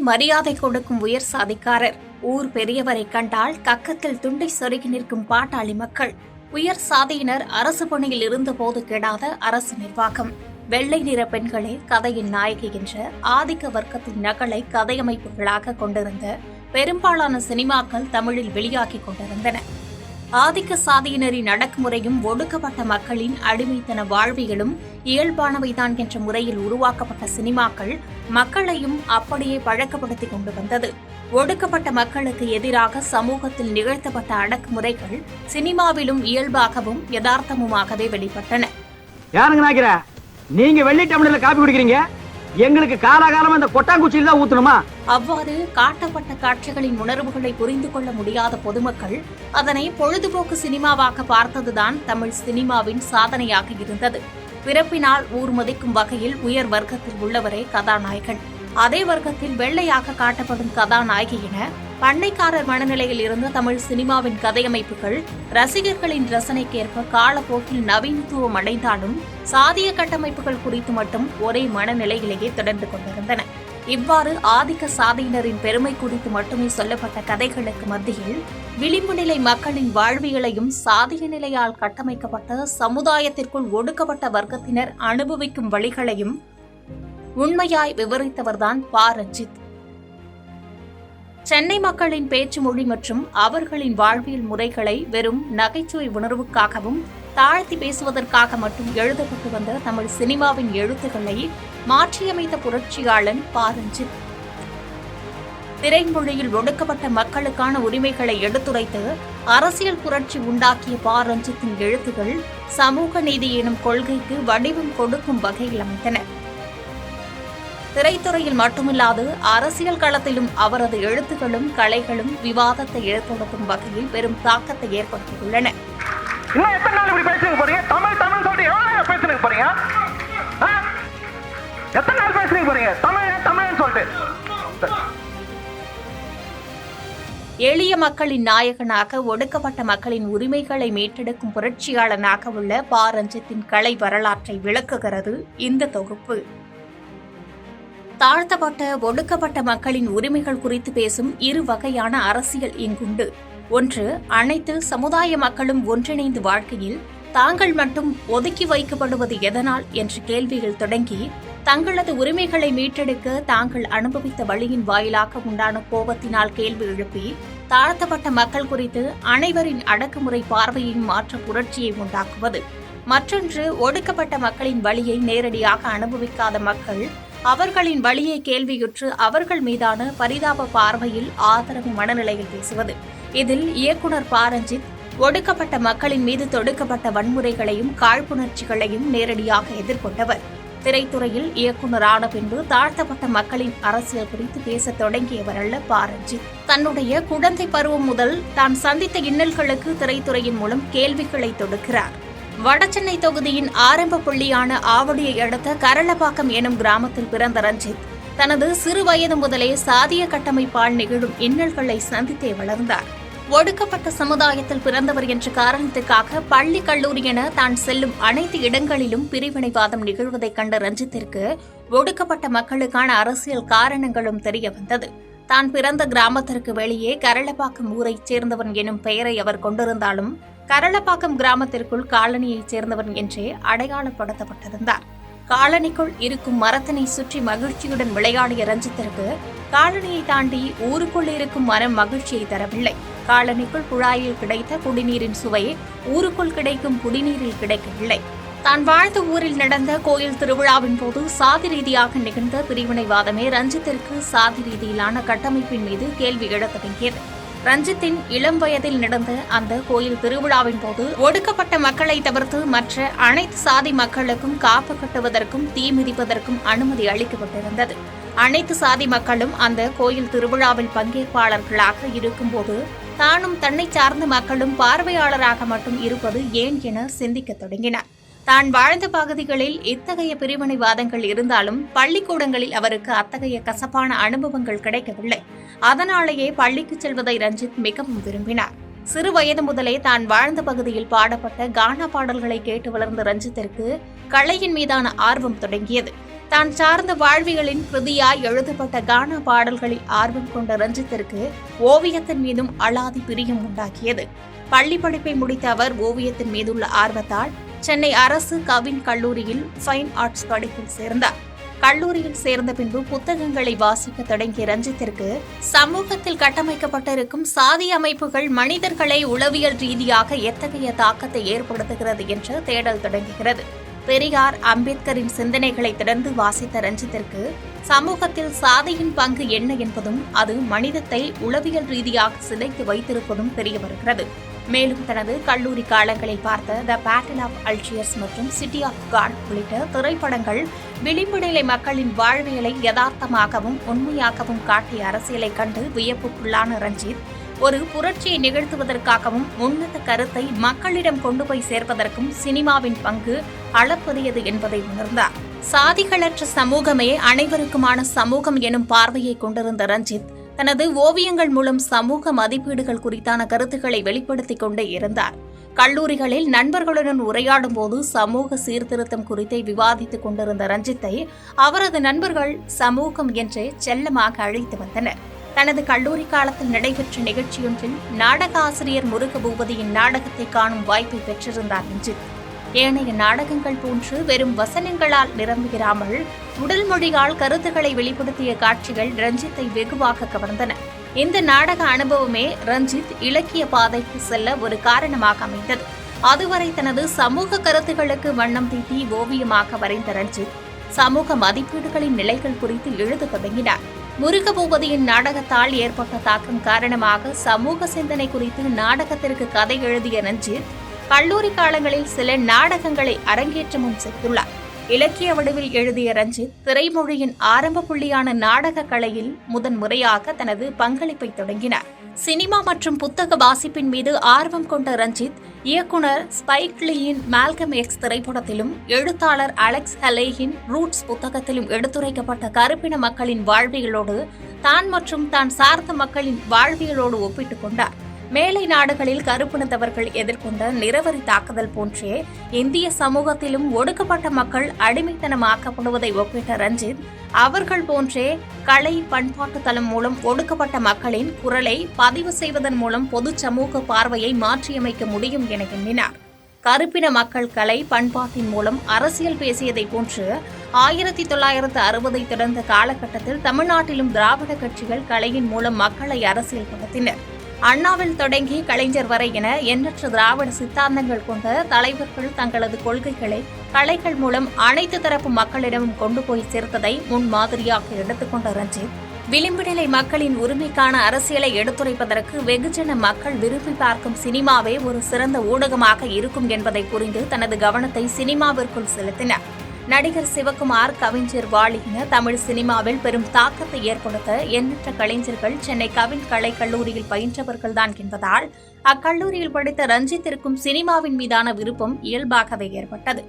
மரியாதை கொடுக்கும் உயர் சாதிக்காரர். ஊர் பெரியவரை கண்டால் கக்கத்தில் துண்டை சொருகி நிற்கும் பாட்டாளி மக்கள். உயர் சாதியினர் அரசு பணியில் இருந்தபோது கெடாத அரசு நிர்வாகம். வெள்ளை நிற பெண்களே கதையின் நாயகி என்ற ஆதிக்க வர்க்கத்தின் நகலை கதையமைப்புகளாக கொண்டிருந்த பெரும்பாலான சினிமாக்கள் தமிழில் வெளியாகிக் கொண்டிருந்தன. ஆதிக்க சாதியினரின் அடக்குமுறையும் ஒடுக்கப்பட்ட மக்களின் அடிமைத்தன வாழ்வியலும் இயல்பானவைதான் என்ற முறையில் உருவாக்கப்பட்ட சினிமாக்கள் மக்களையும் அப்படியே பழக்கப்படுத்திக் கொண்டு வந்தது. ஒடுக்கப்பட்ட மக்களுக்கு எதிராக சமூகத்தில் நிகழ்த்தப்பட்ட அடக்குமுறைகள் சினிமாவிலும் இயல்பாகவும் யதார்த்தமுமாகவே வெளிப்பட்டன. நீங்க வெள்ளி டம்ளர்ல காபி குடிக்கிறீங்க, எங்களுக்கு காலாகாலமா இந்த கொட்டாங்குச்சியில் தான் ஊத்தணுமா? அவ்வாறு காட்டப்பட்ட காட்சிகளின் உணர்வுகளை புரிந்து கொள்ள முடியாத பொதுமக்கள் அதனை பொழுதுபோக்கு சினிமாவாக பார்த்ததுதான் தமிழ் சினிமாவின் சாதனையாக இருந்தது. பிறப்பினால் ஊர் மதிக்கும் வகையில் உயர் வர்க்கத்தில் உள்ளவரே கதாநாயகன், அதே வர்க்கத்தில் வெள்ளையாக காட்டப்படும் கதாநாயகி என பண்ணைக்காரர் மனநிலையில் இருந்த தமிழ் சினிமாவின் கதையமைப்புகள் ரசிகர்களின் ரசனைக்கேற்ப காலப்போக்கில் நவீனத்துவம் அடைந்தாலும் சாதிய கட்டமைப்புகள் குறித்து மட்டும் ஒரே மனநிலையிலேயே தொடர்ந்து கொண்டிருந்தன. இவ்வாறு ஆதிக்க சாதியினரின் பெருமை குறித்து மட்டுமே சொல்லப்பட்ட கதைகளுக்கு மத்தியில் விளிம்பு நிலை மக்களின் வாழ்வியலையும் சாதிய நிலையால் கட்டமைக்கப்பட்ட சமுதாயத்திற்குள் ஒடுக்கப்பட்ட வர்க்கத்தினர் அனுபவிக்கும் வழிகளையும் உண்மையாய் விவரித்தவர்தான் பா. ரஞ்சித். சென்னை மக்களின் பேச்சு மொழி மற்றும் அவர்களின் வாழ்வியல் முறைகளை வெறும் நகைச்சுவை உணர்வுக்காகவும் தாழ்த்தி பேசுவதற்காக மட்டும் எழுதப்பட்டு வந்த தமிழ் சினிமாவின் எழுத்துக்களை மாற்றியமைத்த புரட்சியாளன் பா. ரஞ்சித். திரைமொழியில் ஒடுக்கப்பட்ட மக்களுக்கான உரிமைகளை எடுத்துரைத்து அரசியல் புரட்சி உண்டாக்கிய பா. ரஞ்சித்தின் எழுத்துகள் சமூக நீதி எனும் கொள்கைக்கு வடிவம் கொடுக்கும் வகையில் அமைந்தன. திரைத்துறையில் மட்டுமில்லாது அரசியல் களத்திலும் அவரது எழுத்துக்களும் கலைகளும் விவாதத்தை ஏற்படுத்தும் வகையில் பெரும் தாக்கத்தை ஏற்படுத்தியுள்ளன. எளிய மக்களின் நாயகனாக ஒடுக்கப்பட்ட மக்களின் உரிமைகளை மீட்டெடுக்கும் புரட்சியாளனாக உள்ள பா. ரஞ்சித்தின் கலை வரலாற்றை விளக்குகிறது இந்த தொகுப்பு. தாழ்த்தப்பட்ட ஒடுக்கப்பட்ட மக்களின் உரிமைகள் குறித்து பேசும் இரு வகையான அரசியல் இங்குண்டு. ஒன்று, அனைத்து சமுதாய மக்களும் ஒன்றிணைந்து வாழ்க்கையில் தாங்கள் மட்டும் ஒதுக்கி வைக்கப்படுவது எதனால் என்ற கேள்வியில் தொடங்கி தங்களது உரிமைகளை மீட்டெடுக்க தாங்கள் அனுபவித்த வழியின் வாயிலாக உண்டான கோபத்தினால் கேள்வி எழுப்பி தாழ்த்தப்பட்ட மக்கள் குறித்து அனைவரின் அடக்குமுறை பார்வையையும் மாற்ற புரட்சியை உண்டாக்குவது. மற்றொன்று, ஒடுக்கப்பட்ட மக்களின் வழியை நேரடியாக அனுபவிக்காத மக்கள் அவர்களின் வழியை கேள்வியுற்று அவர்கள் மீதான பரிதாப பார்வையில் ஆதரவு மனநிலையில் பேசுவது. இதில் இயக்குனர் பா. ரஞ்சித் ஒடுக்கப்பட்ட மக்களின் மீது தொடுக்கப்பட்ட வன்முறைகளையும் காழ்ப்புணர்ச்சிகளையும் நேரடியாக எதிர்கொண்டவர். திரைத்துறையில் இயக்குநரான பின்பு தாழ்த்தப்பட்ட மக்களின் அரசியல் குறித்து பேசத் தொடங்கியவர் அல்ல பா. ரஞ்சித். தன்னுடைய குழந்தை பருவம் முதல் தான் சந்தித்த இன்னல்களுக்கு திரைத்துறையின் மூலம் கேள்விகளை தொடுக்கிறார். வடசென்னை தொகுதியின் ஆரம்ப புள்ளியான ஆவடியை அடுத்த கரளப்பாக்கம் எனும் கிராமத்தில் பிறந்த ரஞ்சித் தனது சிறு வயது முதலே சாதிய கட்டமைப்பால் நிகழும் இன்னல்களை சந்தித்தே வளர்ந்தார். ஒடுக்கப்பட்ட சமுதாயத்தில் பிறந்தவர் என்ற காரணத்திற்காக பள்ளி, கல்லூரி என தான் செல்லும் அனைத்து இடங்களிலும் பிரிவினைவாதம் நிகழ்வதைக் கண்ட ரஞ்சித்திற்கு ஒடுக்கப்பட்ட மக்களுக்கான அரசியல் காரணங்களும் தெரிய வந்தது. தான் பிறந்த கிராமத்திற்கு வெளியே கரளப்பாக்கம் ஊரைச் சேர்ந்தவன் எனும் பெயரை அவர் கொண்டிருந்தாலும் கரளப்பாக்கம் கிராமத்திற்குள் காலனியைச் சேர்ந்தவன் என்றே அடையாளப்படுத்தப்பட்டிருந்தார். காலனிக்குள் இருக்கும் மரத்தினை சுற்றி மகிழ்ச்சியுடன் விளையாடிய ரஞ்சித்திற்கு காலனியை தாண்டி ஊருக்குள் இருக்கும் மரம் மகிழ்ச்சியை தரவில்லை. காலனிக்குள் குழாயில் கிடைத்த குடிநீரின் சுவை ஊருக்குள் கிடைக்கும் குடிநீரில் கிடைக்கவில்லை. தான் வாழ்ந்த ஊரில் நடந்த கோயில் திருவிழாவின் போது சாதி ரீதியாக நிகழ்ந்த பிரிவினைவாதமே ரஞ்சித்திற்கு சாதி ரீதியிலான கட்டமைப்பின் மீது கேள்வி எழத் தொடங்கியது. ரஞ்சித்தின் இளம் வயதில் நடந்த அந்த கோயில் திருவிழாவின் போது ஒடுக்கப்பட்ட மக்களை தவிர்த்து மற்ற அனைத்து சாதி மக்களுக்கும் காப்பு கட்டுவதற்கும் தீ மிதிப்பதற்கும் அனுமதி அளிக்கப்பட்டிருந்தது. அனைத்து சாதி மக்களும் அந்த கோயில் திருவிழாவில் பங்கேற்பாளர்களாக இருக்கும்போது தானும் தன்னை சார்ந்த மக்களும் பார்வையாளராக மட்டும் இருப்பது ஏன் என சிந்திக்க தொடங்கினார். தான் வாழ்ந்த பகுதிகளில் இத்தகைய பிரிவினைவாதங்கள் இருந்தாலும் பள்ளிக்கூடங்களில் அவருக்கு அத்தகைய கசப்பான அனுபவங்கள் கிடைக்கவில்லை. அதனாலேயே பள்ளிக்கு செல்வதை ரஞ்சித் மிகவும் விரும்பினார். சிறு வயது முதலே தான் வாழ்ந்த பகுதியில் பாடப்பட்ட கானா பாடல்களை கேட்டு வளர்ந்த ரஞ்சித்திற்கு கலையின் மீதான ஆர்வம் தொடங்கியது. தான் சார்ந்த வாழ்வியலின் பிரதியாய் எழுதப்பட்ட கானா பாடல்களில் ஆர்வம் கொண்ட ரஞ்சித்திற்கு ஓவியத்தின் மீதும் அலாதி பிரியம் உண்டாக்கியது. பள்ளி படிப்பை முடித்த அவர் ஓவியத்தின் மீதுள்ள ஆர்வத்தால் சென்னை அரசு கவின் கல்லூரியில் ஃபைன் ஆர்ட்ஸ் படிப்பில் சேர்ந்தார். கல்லூரியில் சேர்ந்த பின்பு புத்தகங்களை வாசிக்க தொடங்கிய ரஞ்சித்திற்கு சமூகத்தில் கட்டமைக்கப்பட்டிருக்கும் சாதி அமைப்புகள் மனிதர்களை உளவியல் ரீதியாக எத்தகைய தாக்கத்தை ஏற்படுத்துகிறது என்ற தேடல் தொடங்குகிறது. பெரியார், அம்பேத்கரின் சிந்தனைகளை தொடர்ந்து வாசித்த ரஞ்சித்திற்கு சமூகத்தில் சாதியின் பங்கு என்ன என்பதும் அது மனிதத்தை உளவியல் ரீதியாக சிதைத்து வைத்திருப்பதும் தெரிய வருகிறது. மேலும் தனது கல்லூரி காலங்களில் பார்த்த த பேட்டில் ஆஃப் அல்ஜியர்ஸ் மற்றும் சிட்டி ஆஃப் காட் உள்ளிட்ட திரைப்படங்கள் விளிம்பு நிலை மக்களின் வாழ்வியலை யதார்த்தமாகவும் உண்மையாகவும் காட்டிய அரசியலை கண்டு வியப்புக்குள்ளான ரஞ்சித் ஒரு புரட்சியை நிகழ்த்துவதற்காகவும் உன்னத கருத்தை மக்களிடம் கொண்டு போய் சேர்ப்பதற்கும் சினிமாவின் பங்கு அளப்பரியது என்பதை உணர்ந்தார். சாதிகளற்ற சமூகமே அனைவருக்குமான சமூகம் எனும் பார்வையை கொண்டிருந்த ரஞ்சித் தனது ஓவியங்கள் மூலம் சமூக மதிப்பீடுகள் குறித்தான கருத்துக்களை வெளிப்படுத்திக் கொண்டே இருந்தார். கல்லூரிகளில் நண்பர்களுடன் உரையாடும் போது சமூக சீர்திருத்தம் குறித்தை விவாதித்துக் கொண்டிருந்த ரஞ்சித்தை அவரது நண்பர்கள் சமூகம் என்றே செல்லமாக அழைத்து வந்தனர். தனது கல்லூரி காலத்தில் நடைபெற்ற நிகழ்ச்சியொன்றில் நாடக ஆசிரியர் முருகபூபதியின் நாடகத்தை காணும் வாய்ப்பை பெற்றிருந்தார் ரஞ்சித். ஏனைய நாடகங்கள் போன்று வெறும் வசனங்களால் நிரம்பிராமல் உடல் மொழியால் கருத்துக்களை வெளிப்படுத்திய காட்சிகள் ரஞ்சித்தை வெகுவாக கவர்ந்தன. இந்த நாடக அனுபவமே ரஞ்சித் இலக்கிய பாதைக்கு செல்ல ஒரு காரணமாக அமைந்தது. அதுவரை தனது சமூக கருத்துக்களுக்கு வண்ணம் தீட்டி ஓவியமாக வரைந்த ரஞ்சித் சமூக மதிப்பீடுகளின் நிலைகள் குறித்து எழுத தொடங்கினார். முருகபூபதியின் நாடகத்தால் ஏற்பட்ட தாக்கம் காரணமாக சமூக சிந்தனை குறித்து நாடகத்திற்கு கதை எழுதிய ரஞ்சித் கல்லூரி காலங்களில் சில நாடகங்களை அரங்கேற்றமும் செய்துள்ளார். இலக்கிய வடிவில் எழுதிய ரஞ்சித் திரைமொழியின் ஆரம்ப புள்ளியான நாடக கலையில் முதன்முறையாக தனது பங்களிப்பை தொடங்கினார். சினிமா மற்றும் புத்தக வாசிப்பின் மீது ஆர்வம் கொண்ட ரஞ்சித் இயக்குனர் ஸ்பைக் லீயின் மால்கம் எக்ஸ் திரைப்படத்திலும் எழுத்தாளர் அலெக்ஸ் ஹலேயின் ரூட்ஸ் புத்தகத்திலும் எடுத்துரைக்கப்பட்ட கருப்பின மக்களின் வாழ்வியலோடு தான் மற்றும் தான் சார்ந்த மக்களின் வாழ்வியலோடு ஒப்பிட்டுக் கொண்டார். மேலை நாடுகளில் கருப்பினத்தவர்கள் எதிர்கொண்ட நிறவரி தாக்குதல் போன்றே இந்திய சமூகத்திலும் ஒடுக்கப்பட்ட மக்கள் அடிமைத்தனமாக்கப்படுவதை ஒப்பிட்ட ரஞ்சித் அவர்கள் போன்றே கலை பண்பாட்டு தளம் மூலம் ஒடுக்கப்பட்ட மக்களின் குரலை பதிவு செய்வதன் மூலம் பொது சமூக பார்வையை மாற்றியமைக்க முடியும் என எண்ணினார். கருப்பின மக்கள் கலை பண்பாட்டின் மூலம் அரசியல் பேசியதை போன்று 1960 தொடர்ந்த காலகட்டத்தில் தமிழ்நாட்டிலும் திராவிட கட்சிகள் கலையின் மூலம் மக்களை அரசியல்படுத்தினர். அண்ணாவில் தொடங்கி கலைஞர் வரை என எண்ணற்ற திராவிட சித்தாந்தங்கள் கொண்ட தலைவர்கள் தங்களது கொள்கைகளை கலைகள் மூலம் அனைத்து தரப்பு மக்களிடமும் கொண்டு போய் சேர்த்ததை முன்மாதிரியாக எடுத்துக்கொண்ட ரஞ்சித் விளிம்பு நிலை மக்களின் உரிமைக்கான அரசியலை எடுத்துரைப்பதற்கு வெகுஜன மக்கள் விரும்பி பார்க்கும் சினிமாவே ஒரு சிறந்த ஊடகமாக இருக்கும் என்பதை புரிந்து தனது கவனத்தை சினிமாவிற்குள் செலுத்தினார். நடிகர் சிவகுமார், கவிஞர் வாலி என தமிழ் சினிமாவில் பெரும் தாக்கத்தை ஏற்படுத்த எண்ணற்ற கலைஞர்கள் சென்னை கவின் கலை கல்லூரியில் பயின்றவர்கள்தான் என்பதால் அக்கல்லூரியில் படித்த ரஞ்சித்திற்கும் சினிமாவின் மீதான விருப்பம் இயல்பாகவே ஏற்பட்டது.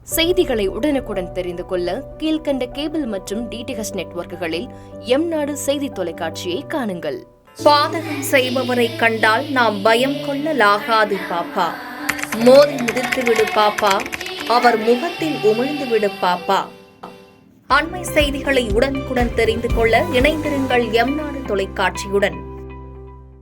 செய்திகளை உடனுக்குடன் தெரிந்து கொள்ள கீழ்கண்ட கேபிள் மற்றும் டிடிஎச் நெட்வொர்க்குகளில் எம்நாடு செய்தி தொலைக்காட்சியை காணுங்கள். பாதகம் செய்பவரை கண்டால் நாம் பயம் கொள்ளலாகாது பாப்பா. மோதி மிதித்துவிடு பாப்பா, அவர் முகத்தில் உமிழ்ந்துவிடு பாப்பா. அண்மை செய்திகளை உடனுக்குடன் தெரிந்து கொள்ள இணைந்திருங்கள் எம்நாடு தொலைக்காட்சியுடன்.